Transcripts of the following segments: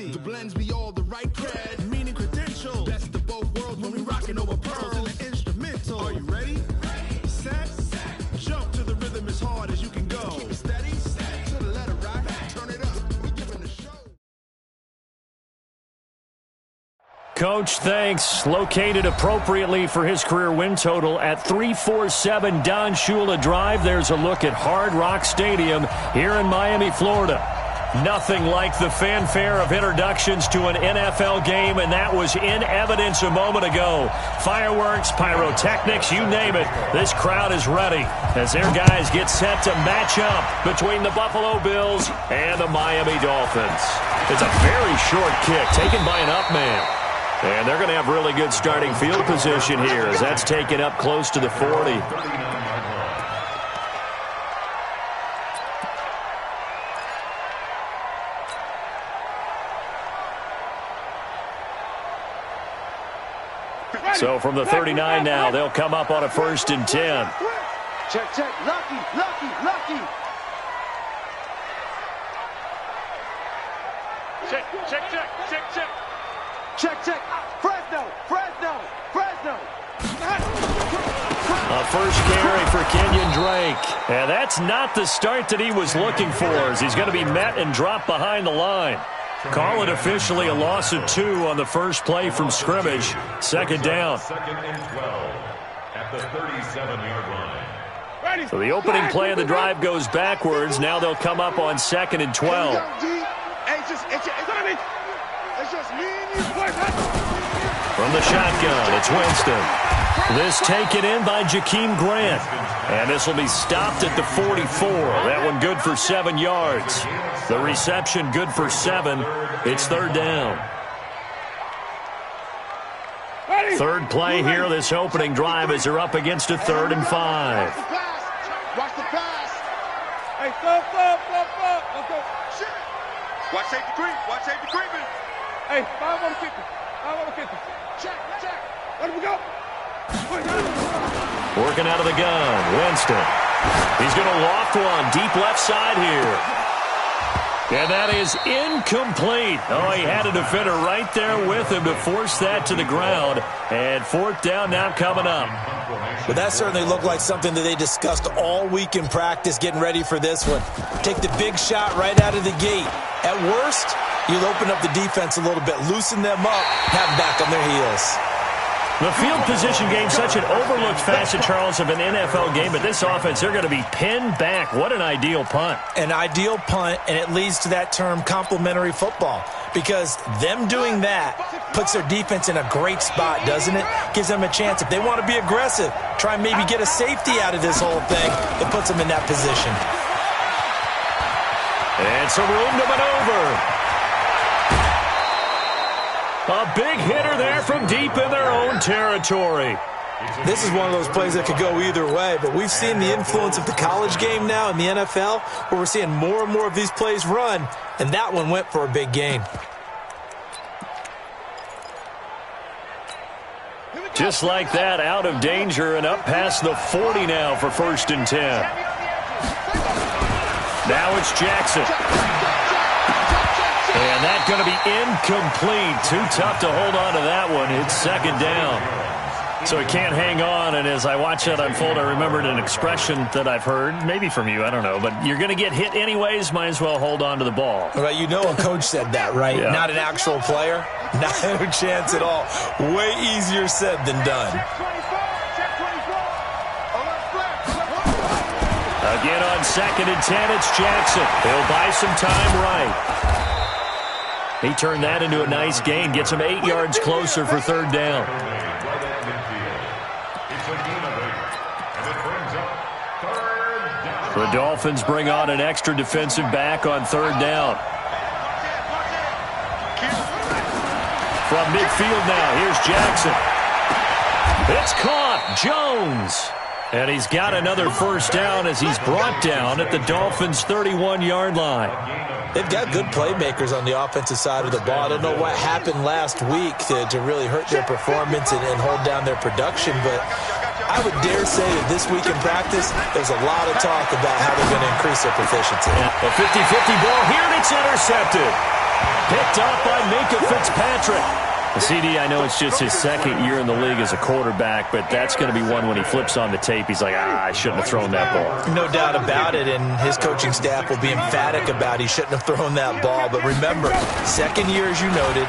clean. The blends be all the right cred, meaning credentials. Best of both worlds when we rockin' over pearls and the instrumental. Are you ready? Set. Jump to the rhythm as hard as you can go. Keep it steady. To the letter right. Turn it up. We giving the show. Coach, thanks. Located appropriately for his career win total at 347 Don Shula Drive. There's a look at Hard Rock Stadium here in Miami, Florida. Nothing like the fanfare of introductions to an NFL game, and that was in evidence a moment ago. Fireworks, pyrotechnics, you name it. This crowd is ready as their guys get set to match up between the Buffalo Bills and the Miami Dolphins. It's a very short kick taken by an up man. And they're going to have really good starting field position here as that's taken up close to the 40. So from the 39 now, they'll come up on a 1st and 10. Check, check. Lucky. Check. Fresno. A first carry for Kenyon Drake. And that's not the start that he was looking for, as he's going to be met and dropped behind the line. Call it officially a loss of 2 on the first play from scrimmage. 2nd down. 2nd and 12 at the 37-yard line. So the opening play of the drive goes backwards. Now they'll come up on 2nd and 12. From the shotgun, it's Winston. This taken in by Jakeem Grant. And this will be stopped at the 44. That one good for 7 yards. The reception good for 7. It's 3rd down. Third play here, this opening drive, as they're up against a 3rd and 5. Watch the pass. Hey, stop. Let's go. Watch safety creeping. Hey, 5 on the 50. Check. Let him go. Working out of the gun, Winston. He's going to loft one deep left side here. And that is incomplete. Oh, he had a defender right there with him to force that to the ground. And 4th down now coming up. But that certainly looked like something that they discussed all week in practice, getting ready for this one. Take the big shot right out of the gate. At worst, you'll open up the defense a little bit, loosen them up, have them back on their heels. The field position game, such an overlooked facet, Charles, of an NFL game, but this offense, they're going to be pinned back. What an ideal punt. An ideal punt, and it leads to that term complementary football, because them doing that puts their defense in a great spot, doesn't it? Gives them a chance, if they want to be aggressive, try and maybe get a safety out of this whole thing. It puts them in that position. And some room to maneuver. A big hitter there from deep in their own territory. This is one of those plays that could go either way, but we've seen the influence of the college game now in the NFL, where we're seeing more and more of these plays run, and that one went for a big gain. Just like that, out of danger and up past the 40 now for 1st and 10. Now it's Jackson. And that's going to be incomplete. Too tough to hold on to that one. It's 2nd down. So he can't hang on, and as I watch that unfold, I remembered an expression that I've heard, maybe from you, I don't know, but you're going to get hit anyways, might as well hold on to the ball. Well, you know a coach said that, right? Yeah. Not an actual player. Not a chance at all. Way easier said than done. Again on 2nd and 10, it's Jackson. He'll buy some time right. He turned that into a nice gain, gets him 8 yards closer for 3rd down. The Dolphins bring on an extra defensive back on 3rd down. From midfield now, here's Jackson. It's caught, Jones. And he's got another 1st down as he's brought down at the Dolphins' 31-yard line. They've got good playmakers on the offensive side of the ball. I don't know what happened last week to really hurt their performance and hold down their production, but I would dare say that this week in practice, there's a lot of talk about how they're going to increase their proficiency. A 50-50 ball here, and it's intercepted. Picked off by Minkah Fitzpatrick. CD, I know it's just his second year in the league as a quarterback, but that's going to be one when he flips on the tape. He's like, I shouldn't have thrown that ball. No doubt about it, and his coaching staff will be emphatic about he shouldn't have thrown that ball. But remember, second year, as you noted,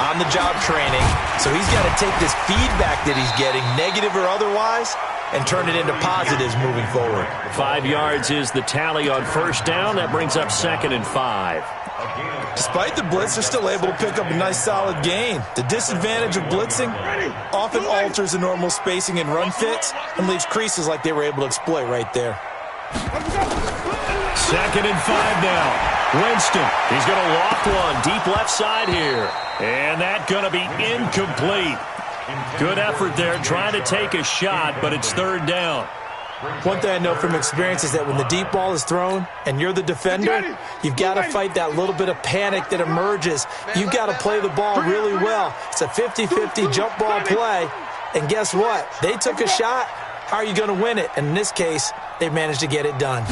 on-the-job training, so he's got to take this feedback that he's getting, negative or otherwise, and turn it into positives moving forward. 5 yards is the tally on first down. That brings up 2nd and 5. Despite the blitz, they're still able to pick up a nice solid gain. The disadvantage of blitzing often alters the normal spacing and run fits and leaves creases like they were able to exploit right there. 2nd and 5 now. Winston, he's going to loft one deep left side here. And that's going to be incomplete. Good effort there trying to take a shot, but it's 3rd down. One thing I know from experience is that when the deep ball is thrown and you're the defender, you've got to fight that little bit of panic that emerges. You've got to play the ball really well. It's a 50-50 jump ball play. And guess what? They took a shot. How are you going to win it? And in this case, they managed to get it done.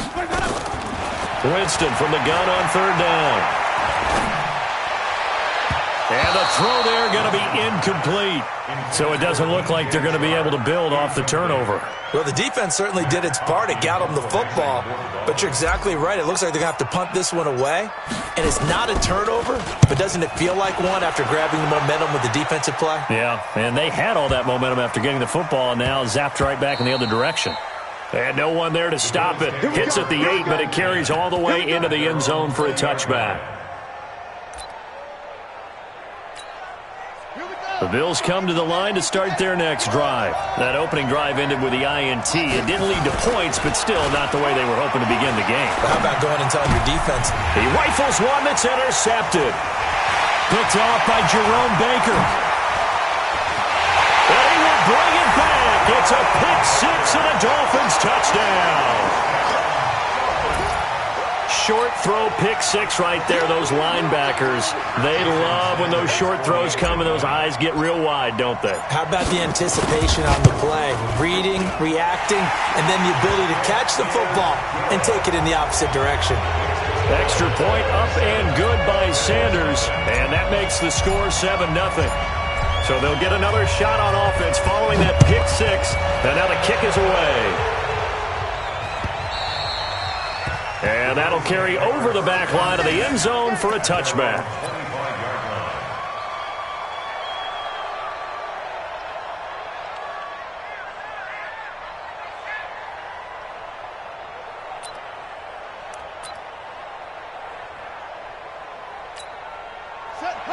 Winston from the gun on 3rd down. And the throw there going to be incomplete. So it doesn't look like they're going to be able to build off the turnover. Well, the defense certainly did its part. It got them the football. But you're exactly right. It looks like they're going to have to punt this one away. And it's not a turnover, but doesn't it feel like one after grabbing the momentum with the defensive play? Yeah, and they had all that momentum after getting the football and now zapped right back in the other direction. And no one there to stop it. Hits at the 8, but it carries all the way into the end zone for a touchback. The Bills come to the line to start their next drive. That opening drive ended with the INT. It didn't lead to points, but still not the way they were hoping to begin the game. How about going and telling your defense? He rifles one that's intercepted. Picked off by Jerome Baker. And he will bring it back. It's a pick 6 and a Dolphins touchdown. Short throw, pick 6 right there. Those linebackers, they love when those short throws come and those eyes get real wide, don't they? How about the anticipation on the play? Reading, reacting, and then the ability to catch the football and take it in the opposite direction. Extra point up and good by Sanders, and that makes the score 7-0. So they'll get another shot on offense following that pick 6, and now the kick is away. And that'll carry over the back line of the end zone for a touchback.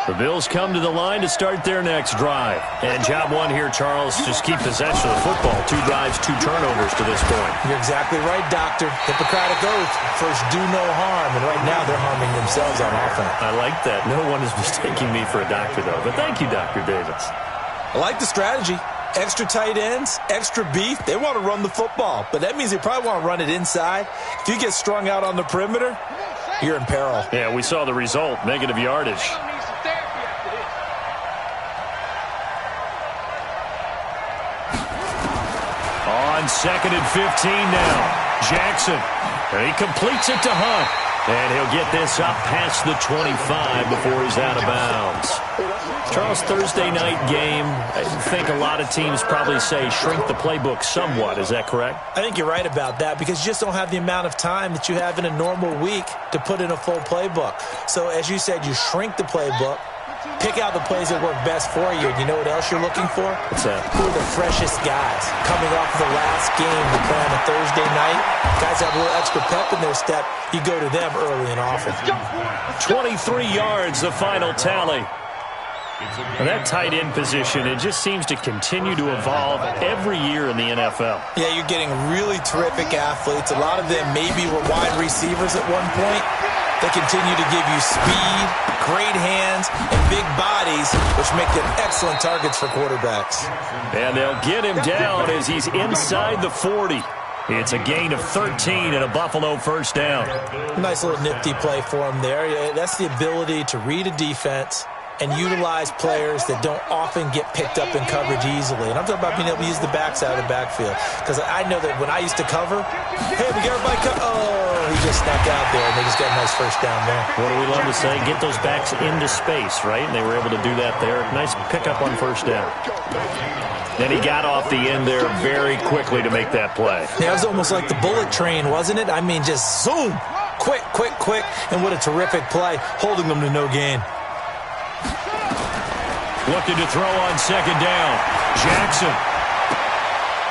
The Bills come to the line to start their next drive. And job one here, Charles, just keep possession of the football. 2 drives, 2 turnovers to this point. You're exactly right, Doctor. Hippocratic oath. First, do no harm. And right now, they're harming themselves on offense. I like that. No one is mistaking me for a doctor, though. But thank you, Dr. Davis. I like the strategy. Extra tight ends, extra beef. They want to run the football. But that means they probably want to run it inside. If you get strung out on the perimeter, you're in peril. Yeah, we saw the result. Negative yardage. On 2nd and 15 now. Jackson. And he completes it to Hunt. And he'll get this up past the 25 before he's out of bounds. Charles, Thursday night game, I think a lot of teams probably say shrink the playbook somewhat. Is that correct? I think you're right about that because you just don't have the amount of time that you have in a normal week to put in a full playbook. So as you said, you shrink the playbook. Pick out the plays that work best for you. You know what else you're looking for? What's that? Who are the freshest guys coming off the last game to play on a Thursday night? Guys have a little extra pep in their step. You go to them early and often. 23 yards, the final tally. And that tight end position, it just seems to continue to evolve every year in the NFL. Yeah, you're getting really terrific athletes. A lot of them maybe were wide receivers at one point. They continue to give you speed, great hands, and big bodies, which make them excellent targets for quarterbacks. And they'll get him down as he's inside the 40. It's a gain of 13 and a Buffalo first down. Nice little nifty play for him there. That's the ability to read a defense and utilize players that don't often get picked up in coverage easily. And I'm talking about being able to use the backside of the backfield. Because I know that when I used to cover, hey, we got everybody he just snuck out there, and they just got a nice first down there. What do we love to say? Get those backs into space, right? And they were able to do that there. Nice pickup on first down. Then he got off the end there very quickly to make that play. Yeah, it was almost like the bullet train, wasn't it? I mean, just zoom, quick, and what a terrific play, holding them to no gain. Looking to throw on second down. Jackson.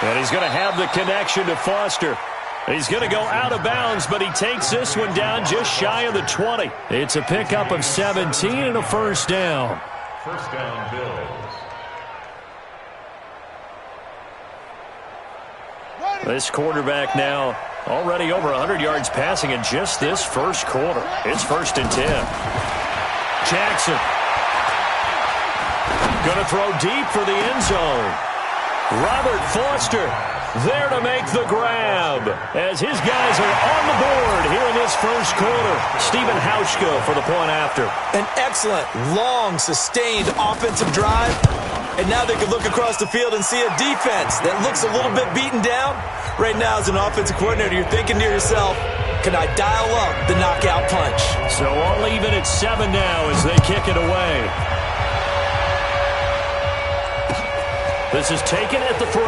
And he's going to have the connection to Foster. He's going to go out of bounds, but he takes this one down just shy of the 20. It's a pickup of 17 and a first down. First down, Bills. This quarterback now already over 100 yards passing in just this first quarter. It's 1st and 10. Jackson. Going to throw deep for the end zone. Robert Foster there to make the grab as his guys are on the board here in this first quarter. Stephen Hauschka for the point after. An excellent, long, sustained offensive drive. And now they can look across the field and see a defense that looks a little bit beaten down. Right now, as an offensive coordinator, you're thinking to yourself, can I dial up the knockout punch? So all even at 7 now as they kick it away. This is taken at the 3.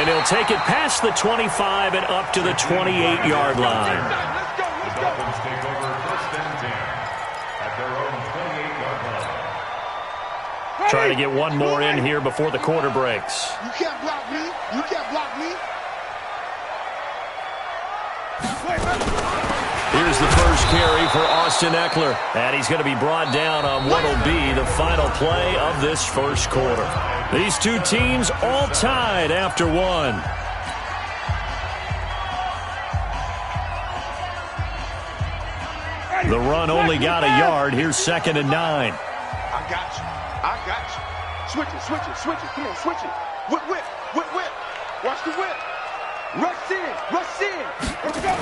And he'll take it past the 25 and up to the 28-yard line. The Dolphins take over 1st and 10 at their own 28-yard line. Trying to get one more in here before the quarter breaks. You can't block me. You can't block me. Here's the first carry for Austin Eckler. And he's going to be brought down on what will be the final play of this first quarter. These two teams all tied after 1. The run only got a yard. Here's 2nd and 9. I got you. Switch it. Come on, switch it. Whip. Watch the whip. Rush in. Let's go.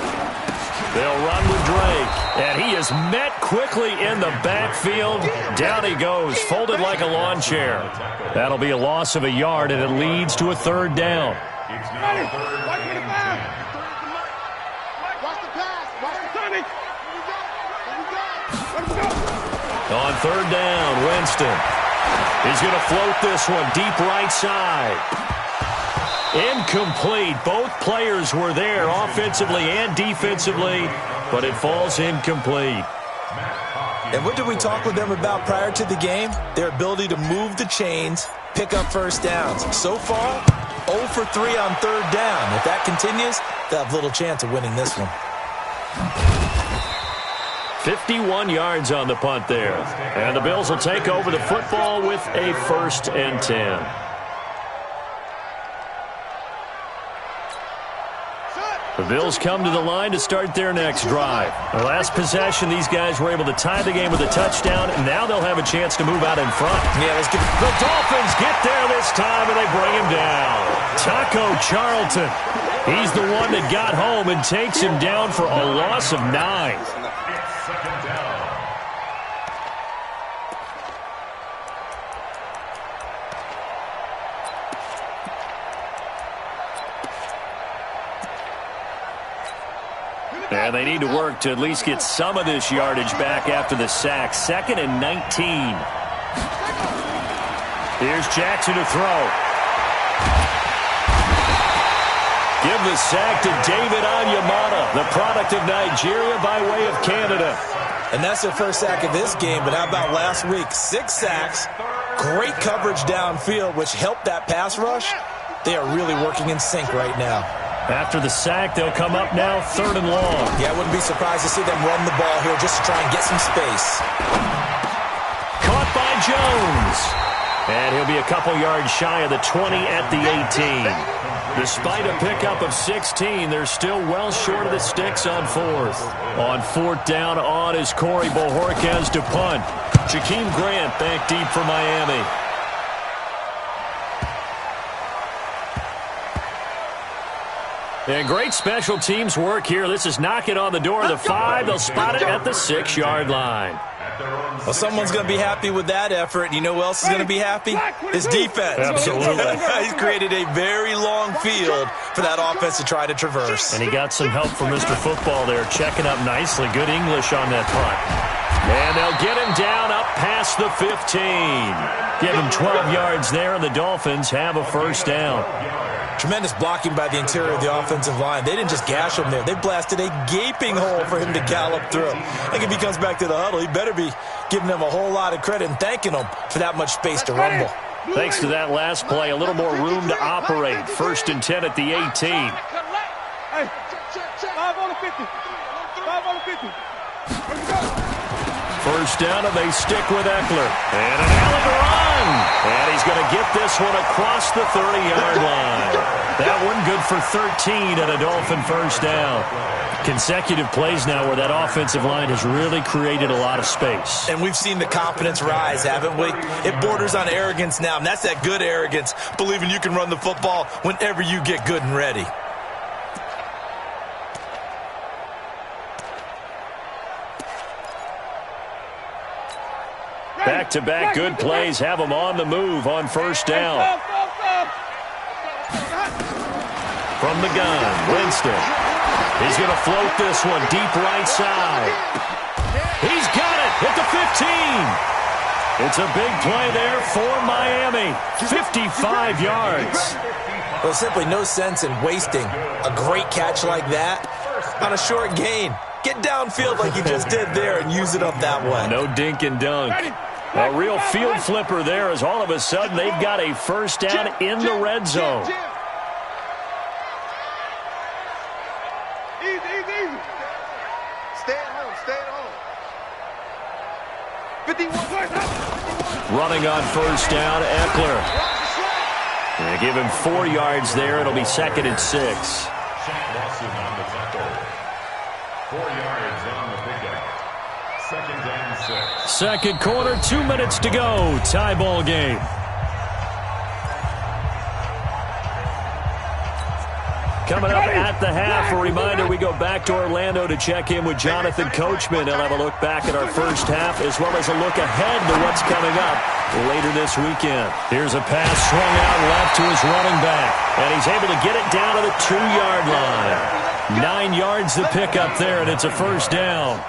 They'll run with Drake, and he is met quickly in the backfield. Down he goes, folded like a lawn chair. That'll be a loss of a yard, and it leads to a 3rd down. It's now 3rd and 10. Watch the pass. Watch the Sonny. Here we go. On 3rd down, Winston. He's going to float this one deep right side. Incomplete. Both players were there offensively and defensively, but it falls incomplete. And what did we talk with them about prior to the game? Their ability to move the chains, pick up first downs. So far, 0 for 3 on 3rd down. If that continues, they'll have little chance of winning this one. 51 yards on the punt there. And the Bills will take over the football with a 1st and 10. The Bills come to the line to start their next drive. The last possession, these guys were able to tie the game with a touchdown, and now they'll have a chance to move out in front. Yeah, let's get the Dolphins get there this time, and they bring him down. Taco Charlton. He's the one that got home and takes him down for a loss of 9. It's 2nd down. And they need to work to at least get some of this yardage back after the sack. 2nd and 19. Here's Jackson to throw. Give the sack to David Onyemata, the product of Nigeria by way of Canada. And that's their first sack of this game, but how about last week? 6 sacks, great coverage downfield, which helped that pass rush. They are really working in sync right now. After the sack, they'll come up now 3rd and long. Yeah, I wouldn't be surprised to see them run the ball here just to try and get some space. Caught by Jones. And he'll be a couple yards shy of the 20 at the 18. Despite a pickup of 16, they're still well short of the sticks on 4th. On 4th down, on is Corey Moe44king's to punt. Jakeem Grant back deep for Miami. And great special teams work here. This is knocking on the door of the 5. They'll spot it at the 6-yard line. Well, someone's going to be happy with that effort. You know who else is going to be happy? His defense. Absolutely. He's created a very long field for that offense to try to traverse. And he got some help from Mr. Football there, checking up nicely. Good English on that punt. And they'll get him down up past the 15. Give him 12 yards there, and the Dolphins have a first down. Tremendous blocking by the interior of the offensive line. They didn't just gash him there. They blasted a gaping hole for him to gallop through. I think if he comes back to the huddle, he better be giving them a whole lot of credit and thanking them for that much space to rumble. Thanks to that last play, a little more room to operate. 1st and 10 at the 18. Hey, 5 on the 50. 5 on the 50. Let's go. First down, and they stick with Eckler. And an alley to run. And he's going to get this one across the 30-yard line. That one good for 13 and a Dolphin first down. Consecutive plays now where that offensive line has really created a lot of space. And we've seen the confidence rise, haven't we? It borders on arrogance now, and that's that good arrogance, believing you can run the football whenever you get good and ready. Back-to-back good plays have them on the move on first down. From the gun, Winston. He's going to float this one deep right side. He's got it at the 15. It's a big play there for Miami. 55 yards. There's simply no sense in wasting a great catch like that on a short gain. Get downfield like you just did there and use it up that way. No dink and dunk. A real field flipper there as all of a sudden they've got a first down in the red zone. Easy, easy, easy. Stay at home, stay at home. 51. Running on first down, Eckler. They give him 4 yards there. It'll be 2nd and 6. Shaq Lawson on the tackle. 4 yards on the pickup. 2nd and 6. Second quarter, 2 minutes to go. Tie ball game. Coming up at the half, a reminder, we go back to Orlando to check in with Jonathan Coachman. He'll have a look back at our first half as well as a look ahead to what's coming up later this weekend. Here's a pass swung out left to his running back, and he's able to get it down to the 2-yard line. 9 yards to pick up there, and it's a first down.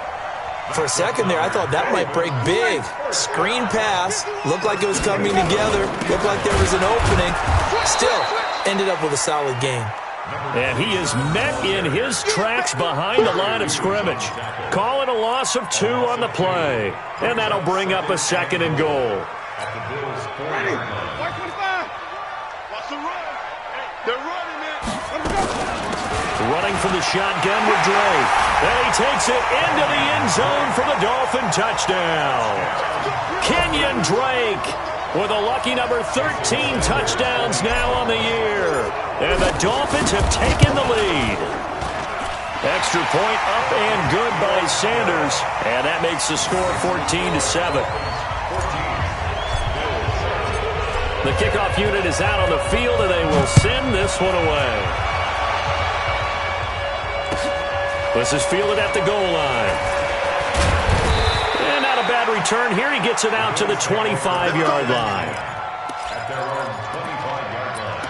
For a second there, I thought that might break big. Screen pass, looked like it was coming together, looked like there was an opening. Still, ended up with a solid gain. And he is met in his tracks behind the line of scrimmage. Calling a loss of 2 on the play. And that'll bring up a 2nd and goal. At the Bills' 4-yard line. 25. Watch the run. They're running it. Let's go. Running from the shotgun with Drake. And he takes it into the end zone for the Dolphin touchdown. Kenyon Drake with a lucky number 13 touchdowns now on the year. And the Dolphins have taken the lead. Extra point up and good by Sanders. And that makes the score 14-7. The kickoff unit is out on the field, and they will send this one away. This is fielded at the goal line. And not a bad return here. He gets it out to the 25-yard line. At their own 25-yard line.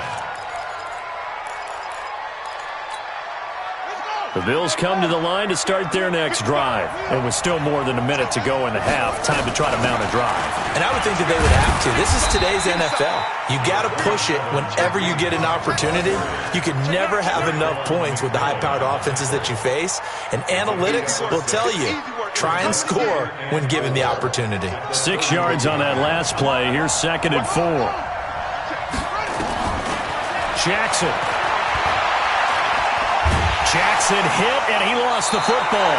The Bills come to the line to start their next drive. And with still more than a minute to go in the half, time to try to mount a drive. And I would think that they would have to. This is today's NFL. You got to push it whenever you get an opportunity. You can never have enough points with the high-powered offenses that you face. And analytics will tell you, try and score when given the opportunity. 6 yards on that last play. Here's 2nd and 4. Jackson hit, and he lost the football.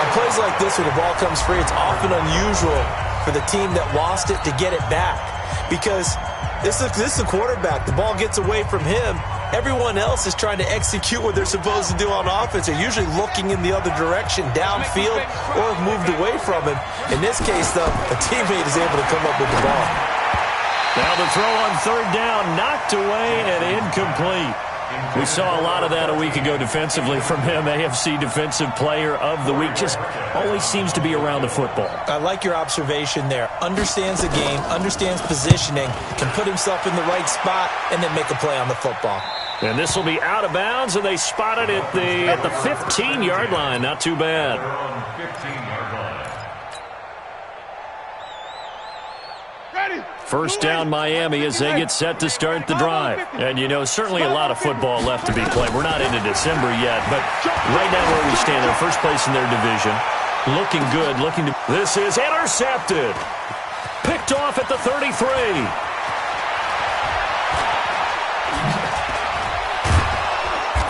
On plays like this where the ball comes free, it's often unusual for the team that lost it to get it back. Because this is a quarterback. The ball gets away from him. Everyone else is trying to execute what they're supposed to do on offense. They're usually looking in the other direction, downfield, or have moved away from him. In this case, though, a teammate is able to come up with the ball. Now the throw on 3rd down, knocked away and incomplete. We saw a lot of that a week ago defensively from him. AFC Defensive Player of the Week. Just always seems to be around the football. I like your observation there. Understands the game, understands positioning, can put himself in the right spot, and then make a play on the football. And this will be out of bounds, and they spot it at the 15-yard line. Not too bad. First down Miami as they get set to start the drive. And, you know, certainly a lot of football left to be played. We're not into December yet, but right now where we stand, they're first place in their division. Looking good, This is intercepted. Picked off at the 33.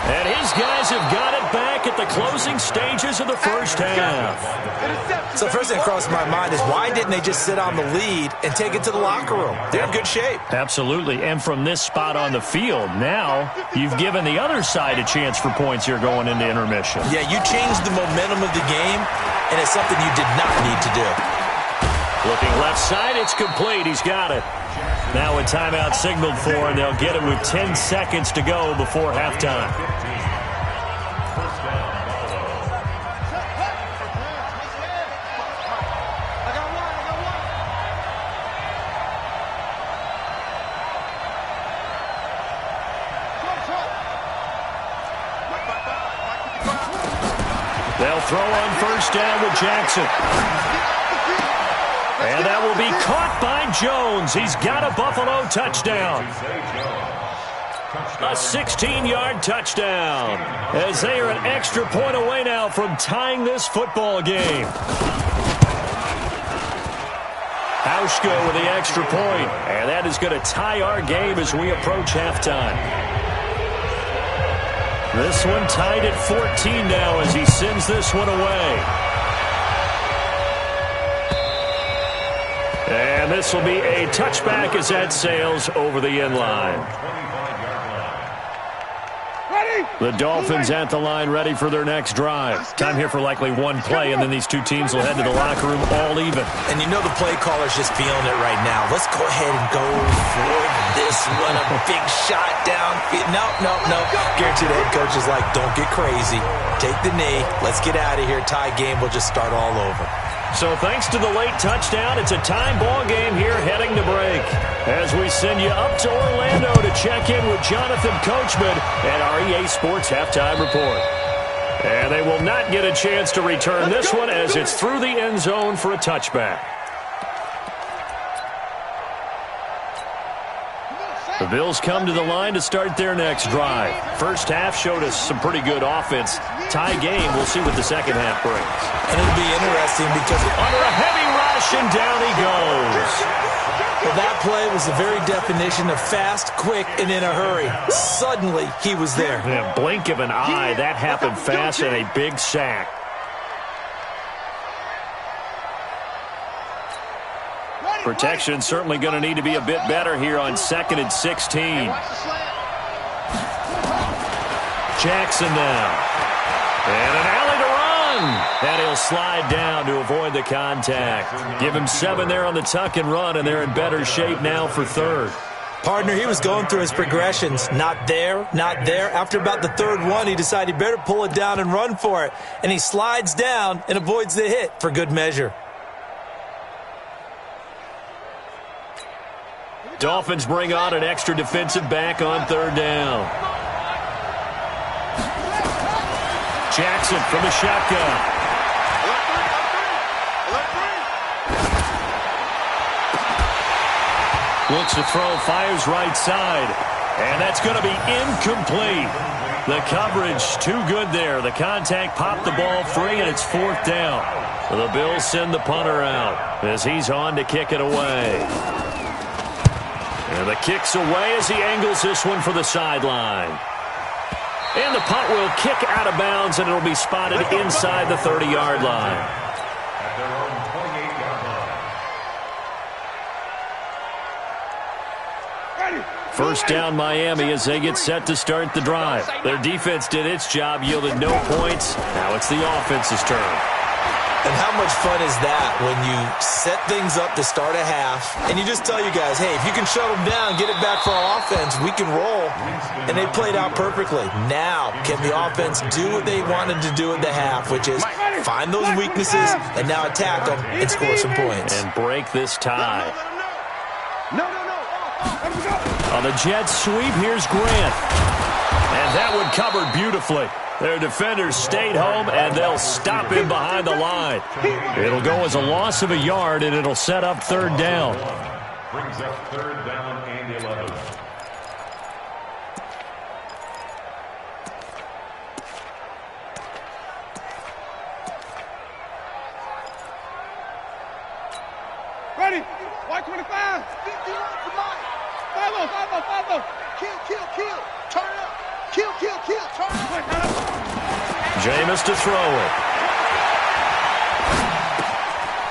And his guys have got it back at the closing stages of the first half. So first thing that crossed my mind is why didn't they just sit on the lead and take it to the locker room? They're in good shape. Absolutely. And from this spot on the field, now you've given the other side a chance for points here going into intermission. Yeah, you changed the momentum of the game, and it's something you did not need to do. Looking left side, it's complete. He's got it. Now a timeout signaled for, and they'll get it with 10 seconds to go before halftime. They'll throw on first down with Jackson. And that will be caught by Jones. He's got a Buffalo touchdown. A 16-yard touchdown. As they are an extra point away now from tying this football game. Hauschko with the extra point. And that is going to tie our game as we approach halftime. This one tied at 14 now as he sends this one away. And this will be a touchback as that sails over the end line. The Dolphins at the line ready for their next drive. Time here for likely one play, and then these two teams will head to the locker room all even. And you know the play caller's just feeling it right now. Let's go ahead and go for this one. A big shot downfield. No. Guaranteed the head coach is like, don't get crazy. Take the knee. Let's get out of here. Tie game will just start all over. So thanks to the late touchdown, it's a time ball game here heading to break. As we send you up to Orlando to check in with Jonathan Coachman and our EA Sports Halftime Report. And they will not get a chance to return this one as it's through the end zone for a touchback. The Bills come to the line to start their next drive. First half showed us some pretty good offense. Tie game, we'll see what the second half brings. And it'll be interesting because under a heavy rush, and down he goes. Well, that play was the very definition of fast, quick, and in a hurry. Suddenly, he was there. In a blink of an eye, that happened fast, and a big sack. Protection certainly going to need to be a bit better here on 2nd and 16. Jackson now. And an alley to run. And he'll slide down to avoid the contact. Give him 7 there on the tuck and run, and they're in better shape now for third. Partner, he was going through his progressions. Not there, not there. After about the third one, he decided he better pull it down and run for it. And he slides down and avoids the hit for good measure. Dolphins bring on an extra defensive back on third down. Jackson from the shotgun. Looks to throw, fires right side. And that's going to be incomplete. The coverage too good there. The contact popped the ball free, and it's 4th down. The Bills send the punter out as he's on to kick it away. And the kick's away as he angles this one for the sideline. And the punt will kick out of bounds, and it'll be spotted inside the 30-yard line. At their own 28-yard line. First down Miami as they get set to start the drive. Their defense did its job, yielded no points. Now it's the offense's turn. And how much fun is that when you set things up to start a half, and you just tell you guys, hey, if you can shut them down, get it back for our offense, we can roll. And they played out perfectly. Now, can the offense do what they wanted to do at the half, which is find those weaknesses and now attack them and score some points. And break this tie. No. On the Jets sweep, here's Grant. And that one covered beautifully. Their defenders stayed home, and they'll stop him behind the line. It'll go as a loss of a yard, and it'll set up third down. Brings up third down and 11. Ready? White 25. 50 yards to mine. Follow. Kill. Turn up. Kill. Turn up. Jameis to throw it.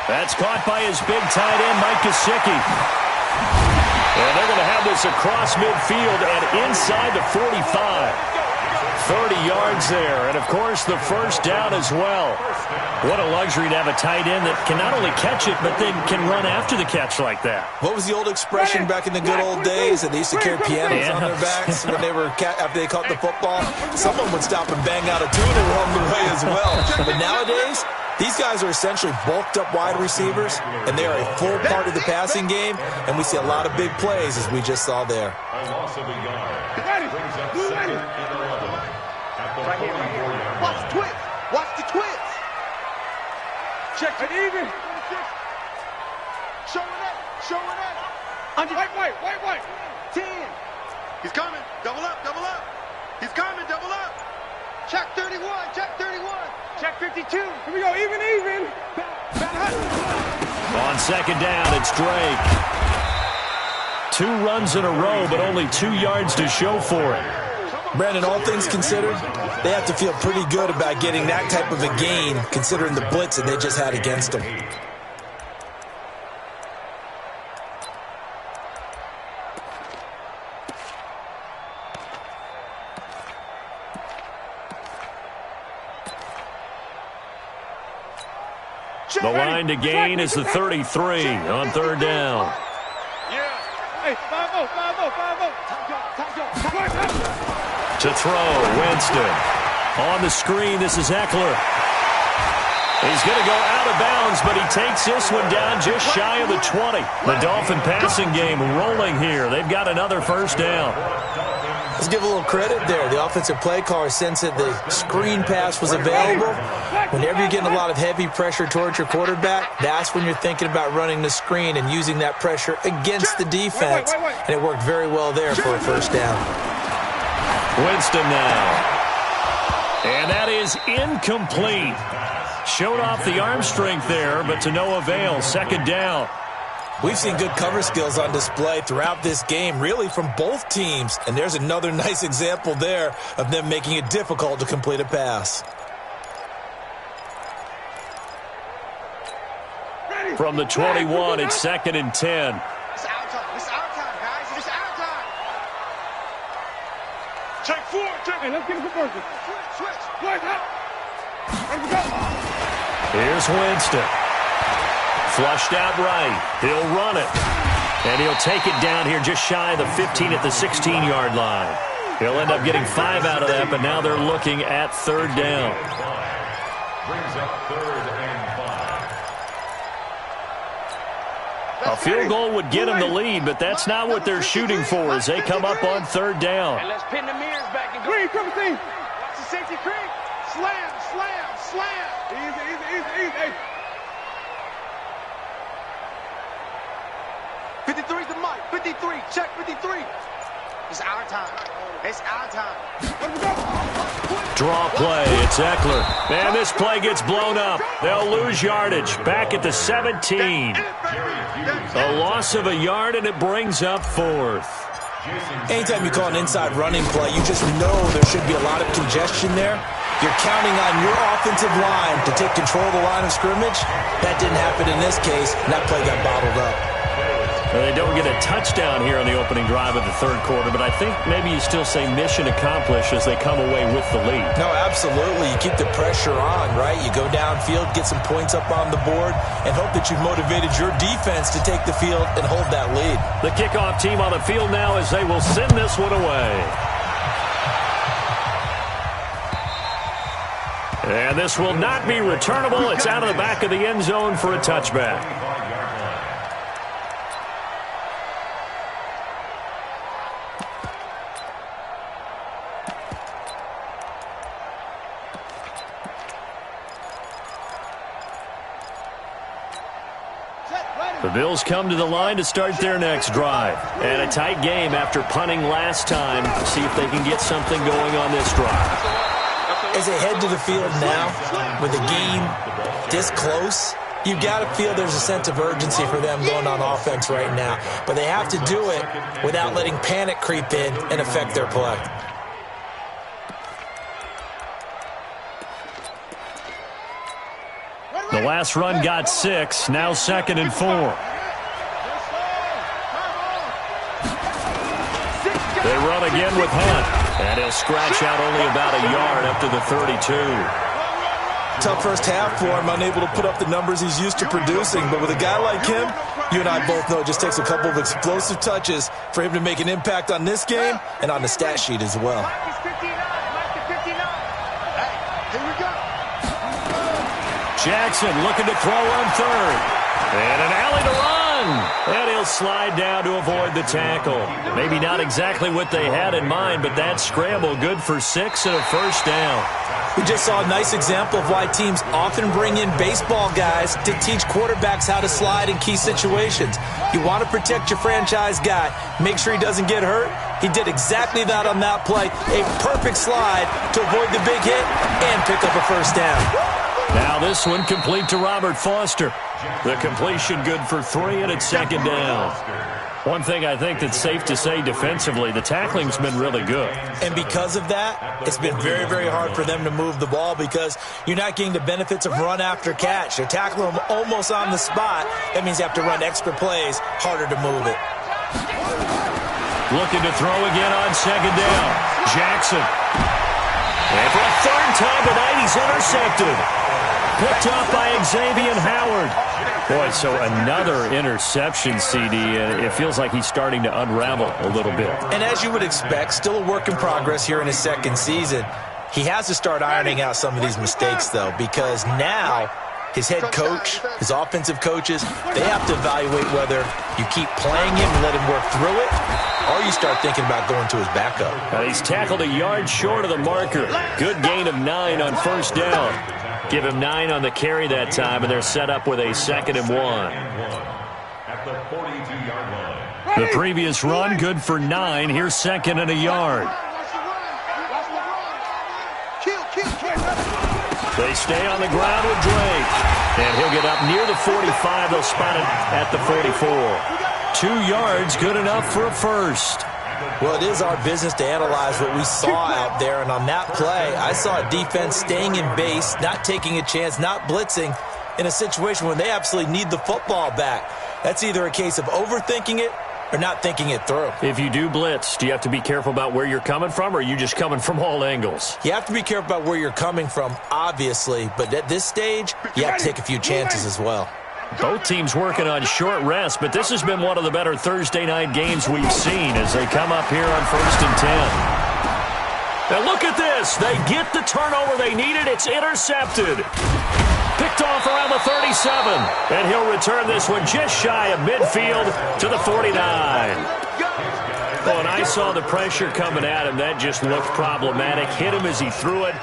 That's caught by his big tight end, Mike Gesicki. And they're going to have this across midfield and inside the 45. 30 yards there, and of course the first down as well. What a luxury to have a tight end that can not only catch it, but then can run after the catch like that. What was the old expression back in the good old days that they used to carry pianos on their backs when they were after they caught the football? Someone would stop and bang out a tune along the way as well. But nowadays, these guys are essentially bulked up wide receivers, and they are a full part of the passing game, and we see a lot of big plays as we just saw there. A loss of a yard. Brings up second and 11 at the 44-yard line. Watch the twist. Check it even. Showing up. White. 10. He's coming. Double up. He's coming. Double up. Check 31. Check 52. Here we go. Even. On second down, it's Drake. 2 runs in a row, but only 2 yards to show for it. Brandon, all things considered, they have to feel pretty good about getting that type of a gain, considering the blitz that they just had against them. The line to gain is the 33 on third down. Hey, 5-0. To throw, Winston. On the screen, this is Eckler. He's going to go out of bounds, but he takes this one down just shy of the 20. The Dolphin passing game rolling here. They've got another first down. Let's give a little credit there. The offensive play caller sensed that the screen pass was available. Whenever you're getting a lot of heavy pressure towards your quarterback, that's when you're thinking about running the screen and using that pressure against the defense. And it worked very well there for a first down. Winston now. And that is incomplete. Showed off the arm strength there, but to no avail. Second down. We've seen good cover skills on display throughout this game, really from both teams. And there's another nice example there of them making it difficult to complete a pass. From the 21, it's second and 10. It's our time, guys. It's our time. Check 4. Hey, let's get a conversion. Switch. Let's go. Here's Winston. Flushed out right. He'll run it. And he'll take it down here just shy of the 15 at the 16-yard line. He'll end up getting 5 out of that, but now they're looking at third down. Brings up third and 5. A field goal would get them the lead, but that's not what they're shooting for as they come up on third down. And let's pin the mirrors back and go. Green, come see. Watch the safety creep. Slam. Easy. Hey. 53's the mic. 53. Check 53. It's our time. Draw play. It's Eckler. Man, this play gets blown up. They'll lose yardage. Back at the 17. A loss of a yard, and it brings up fourth. Anytime you call an inside running play, you just know there should be a lot of congestion there. You're counting on your offensive line to take control of the line of scrimmage. That didn't happen in this case, and that play got bottled up. They don't get a touchdown here on the opening drive of the third quarter, but I think maybe you still say mission accomplished as they come away with the lead. No, absolutely. You keep the pressure on, right? You go downfield, get some points up on the board, and hope that you've motivated your defense to take the field and hold that lead. The kickoff team on the field now as they will send this one away. And this will not be returnable. It's out of the back of the end zone for a touchback. The Bills come to the line to start their next drive. And a tight game after punting last time. See if they can get something going on this drive. As they head to the field now, with the game this close, you've got to feel there's a sense of urgency for them going on offense right now. But they have to do it without letting panic creep in and affect their play. The last run got 6, now 2nd and 4. They run again with Hunt. And he'll scratch out only about a yard up to the 32. Tough first half for him, unable to put up the numbers he's used to producing. But with a guy like him, you and I both know it just takes a couple of explosive touches for him to make an impact on this game and on the stat sheet as well. Jackson looking to throw on third. And an alley to run. And he'll slide down to avoid the tackle. Maybe not exactly what they had in mind, but that scramble good for 6 and a first down. We just saw a nice example of why teams often bring in baseball guys to teach quarterbacks how to slide in key situations. You want to protect your franchise guy. Make sure he doesn't get hurt. He did exactly that on that play. A perfect slide to avoid the big hit and pick up a first down. Now this one complete to Robert Foster. The completion good for 3, and it's 2nd down. One thing I think that's safe to say defensively, the tackling's been really good. And because of that, it's been very, very hard for them to move the ball because you're not getting the benefits of run after catch. You're tackling them almost on the spot. That means you have to run extra plays, harder to move it. Looking to throw again on 2nd down. Jackson. And for a 3rd time tonight, he's intercepted. Picked up by Xavier Howard. Boy, so another interception, CD. It feels like he's starting to unravel a little bit. And as you would expect, still a work in progress here in his 2nd season. He has to start ironing out some of these mistakes, though, because now his head coach, his offensive coaches, they have to evaluate whether you keep playing him and let him work through it, or you start thinking about going to his backup. Now he's tackled a yard short of the marker. Good gain of 9 on first down. Give him 9 on the carry that time, and they're set up with a 2nd and 1. At the 42-yard line. The previous run, good for 9. Here's 2nd and a yard. They stay on the ground with Drake. And he'll get up near the 45. They'll spot it at the 44. 2 yards, good enough for a first. Well, it is our business to analyze what we saw out there, and on that play, I saw a defense staying in base, not taking a chance, not blitzing, in a situation when they absolutely need the football back. That's either a case of overthinking it or not thinking it through. If you do blitz, do you have to be careful about where you're coming from, or are you just coming from all angles? You have to be careful about where you're coming from, obviously, but at this stage, you have to take a few chances as well. Both teams working on short rest, but this has been one of the better Thursday night games we've seen as they come up here on 1st and 10. Now look at this. They get the turnover they needed. It's intercepted. Picked off around the 37. And he'll return this one just shy of midfield to the 49. Well, and I saw the pressure coming at him. That just looked problematic. Hit him as he threw it.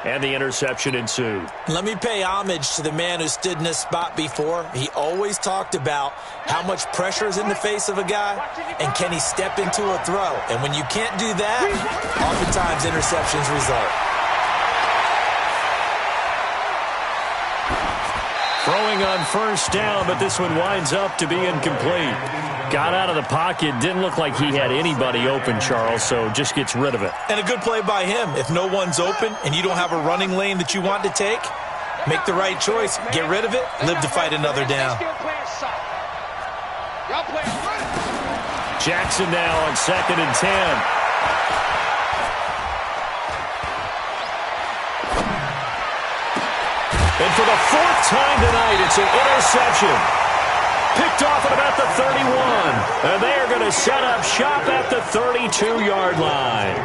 And the interception ensued. Let me pay homage to the man who stood in this spot before. He always talked about how much pressure is in the face of a guy and can he step into a throw. And when you can't do that, oftentimes interceptions result. Throwing on first down, but this one winds up to be incomplete. Got out of the pocket, didn't look like he had anybody open, Charles, so just gets rid of it. And a good play by him. If no one's open and you don't have a running lane that you want to take, make the right choice. Get rid of it, live to fight another down. Y'all play Jackson now on 2nd and 10. And for the 4th time tonight, it's an interception. Picked off at about the 31. And they are going to set up shop at the 32-yard line.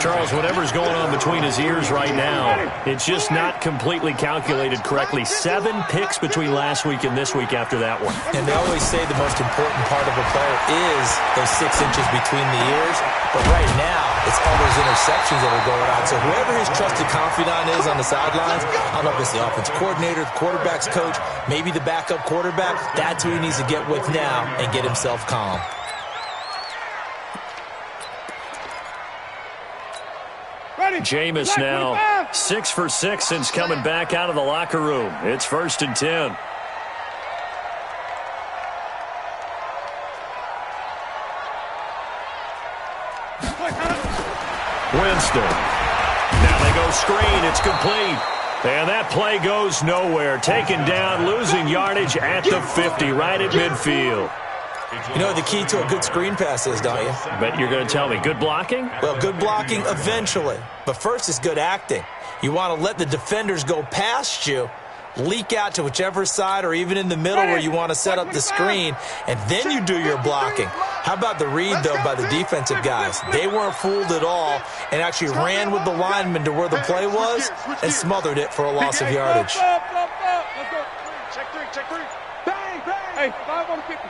Charles, whatever's going on between his ears right now, it's just not completely calculated correctly. 7 picks between last week and this week after that one. And they always say the most important part of a player is those 6 inches between the ears. But right now, it's all those interceptions that are going on. So whoever his trusted confidant is on the sidelines, I don't know if it's the offense coordinator, the quarterback's coach, maybe the backup quarterback, that's who he needs to get with now and get himself calm. Jameis now 6 for 6 since coming back out of the locker room. It's 1st and 10. Winston. Now they go screen. It's complete. And that play goes nowhere. Taken down, losing yardage at the 50, right at midfield. You know what the key to a good screen pass is, don't you? Bet you're going to tell me. Good blocking? Well, good blocking eventually. But first is good acting. You want to let the defenders go past you, leak out to whichever side or even in the middle where you want to set up the screen, and then you do your blocking. How about the read, though, by the defensive guys? They weren't fooled at all and actually ran with the lineman to where the play was and smothered it for a loss of yardage. Check three. Bang, bang. Hey, 5 on the 50.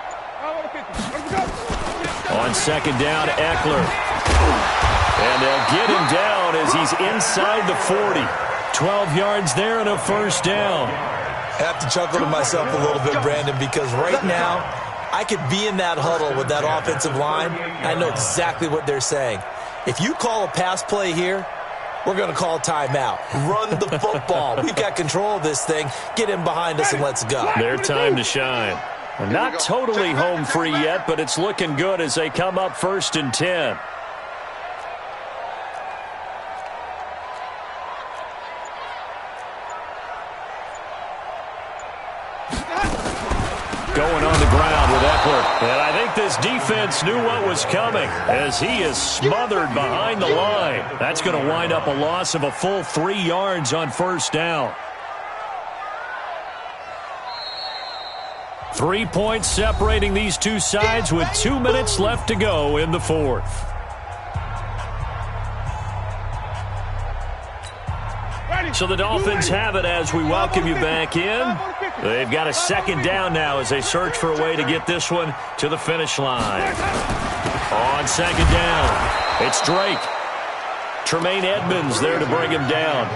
On 2nd down, Eckler. And they'll get him down as he's inside the 40. 12 yards there and a 1st down. I have to chuckle to myself a little bit, Brandon, because right now I could be in that huddle with that offensive line. I know exactly what they're saying. If you call a pass play here, we're going to call timeout. Run the football. We've got control of this thing. Get in behind us and let's go. Their time to shine. Not totally home free yet, but it's looking good as they come up 1st and 10. Going on the ground with Eckler. And I think this defense knew what was coming as he is smothered behind the line. That's going to wind up a loss of a full 3 yards on 1st down. 3 points separating these two sides with 2 minutes left to go in the 4th. So the Dolphins have it as we welcome you back in. They've got a 2nd down now as they search for a way to get this one to the finish line. On 2nd down, it's Drake. Tremaine Edmonds there to bring him down.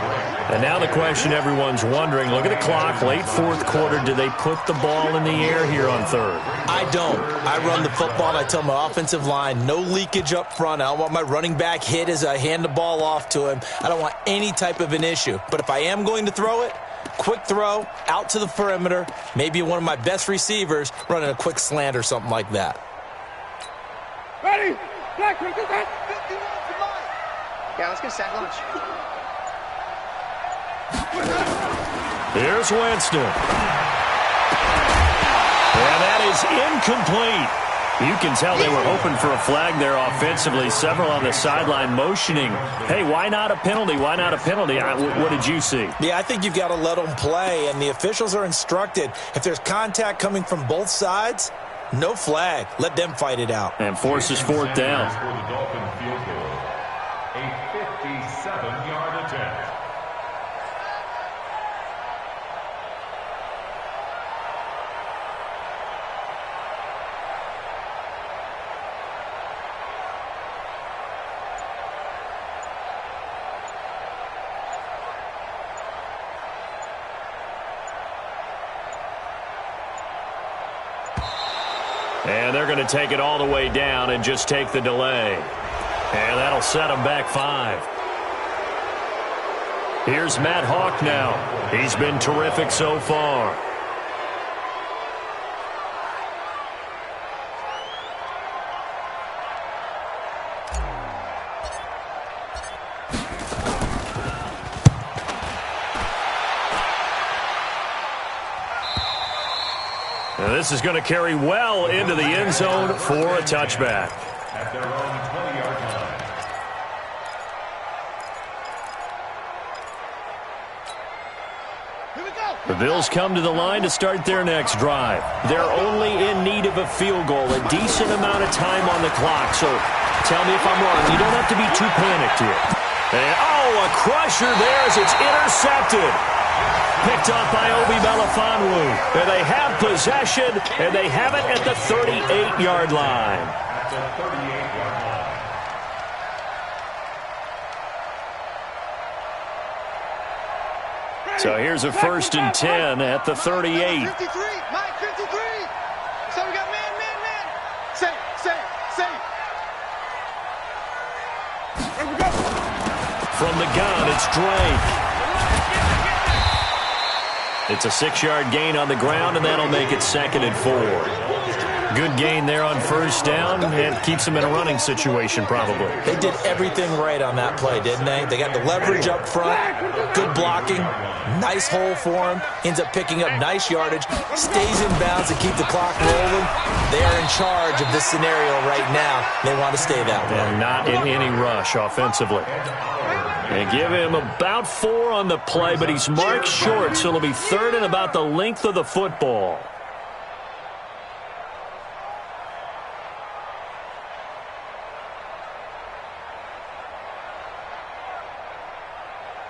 And now the question everyone's wondering, look at the clock, late 4th quarter, do they put the ball in the air here on 3rd? I don't. I run the football and I tell my offensive line, no leakage up front. I don't want my running back hit as I hand the ball off to him. I don't want any type of an issue. But if I am going to throw it, quick throw, out to the perimeter, maybe one of my best receivers running a quick slant or something like that. Ready? Black, yeah, let's get sack lunch. Here's Winston. And that is incomplete. You can tell they were hoping for a flag there offensively. Several on the sideline motioning, hey, why not a penalty? Why not a penalty? What did you see? Yeah, I think you've got to let them play, and the officials are instructed. If there's contact coming from both sides, no flag. Let them fight it out. And forces 4th down. For the Dolphin field goal, a 57-yard attempt. And they're going to take it all the way down and just take the delay. And that'll set them back 5. Here's Matt Hawk now. He's been terrific so far. And this is going to carry well into the end zone for a touchback. At their own 20-yard line. The Bills come to the line to start their next drive. They're only in need of a field goal, a decent amount of time on the clock. So tell me if I'm wrong. You don't have to be too panicked here. And, a crusher there as it's intercepted. Picked off by Obi Melifonwu. And they have possession, and they have it at the 38-yard line. At the 38-yard line. So here's a 1st and 10 at the 38. 53, Mike, 53. So we got man. Safe. Here we go. From the gun, it's Drake. It's a 6-yard gain on the ground, and that'll make it 2nd and 4. Good gain there on 1st down, and keeps them in a running situation probably. They did everything right on that play, didn't they? They got the leverage up front, good blocking, nice hole for him, ends up picking up nice yardage, stays in bounds to keep the clock rolling. They're in charge of this scenario right now. They want to stay that way. And not in any rush offensively. They give him about 4 on the play, but he's marked short, so it'll be 3rd and about the length of the football.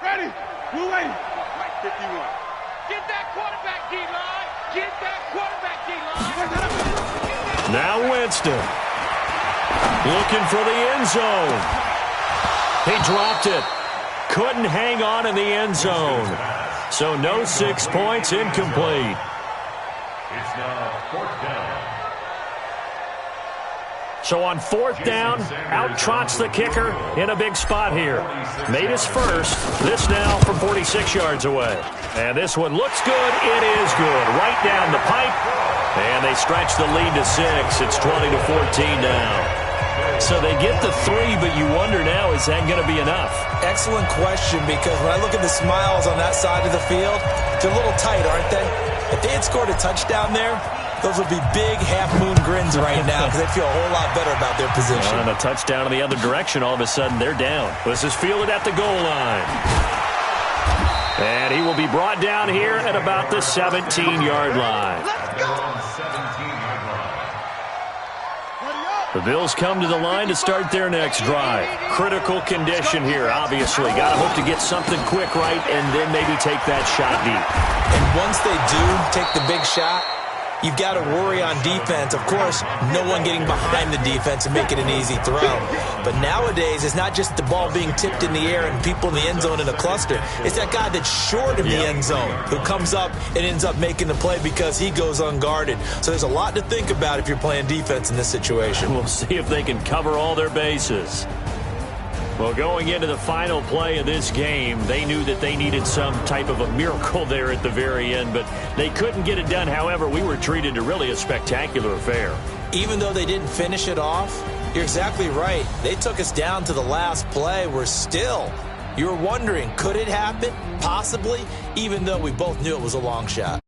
Ready? We're waiting. Mike 51. Get that quarterback, D-line. Get that quarterback, D-line. Now Winston. Looking for the end zone. He dropped it. Couldn't hang on in the end zone. So no 6 points, incomplete. It's now 4th down. So on 4th down, out trots the kicker in a big spot here. Made his first. This now from 46 yards away. And this one looks good. It is good. Right down the pipe. And they stretch the lead to 6. It's 20-14 now. So they get the 3, but you wonder now, is that going to be enough? Excellent question, because when I look at the smiles on that side of the field, they're a little tight, aren't they? If they had scored a touchdown there, those would be big half-moon grins right now because they feel a whole lot better about their position. And a touchdown in the other direction, all of a sudden they're down. This is fielded at the goal line. And he will be brought down here at about the 17-yard line. The Bills come to the line to start their next drive. Critical condition here, obviously. Got to hope to get something quick right and then maybe take that shot deep. And once they do take the big shot, you've got to worry on defense. Of course, no one getting behind the defense and making an easy throw. But nowadays, it's not just the ball being tipped in the air and people in the end zone in a cluster. It's that guy that's short of the end zone who comes up and ends up making the play because he goes unguarded. So there's a lot to think about if you're playing defense in this situation. We'll see if they can cover all their bases. Well, going into the final play of this game, they knew that they needed some type of a miracle there at the very end, but they couldn't get it done. However, we were treated to really a spectacular affair. Even though they didn't finish it off, you're exactly right. They took us down to the last play. We're still, you were wondering, could it happen? Possibly, even though we both knew it was a long shot.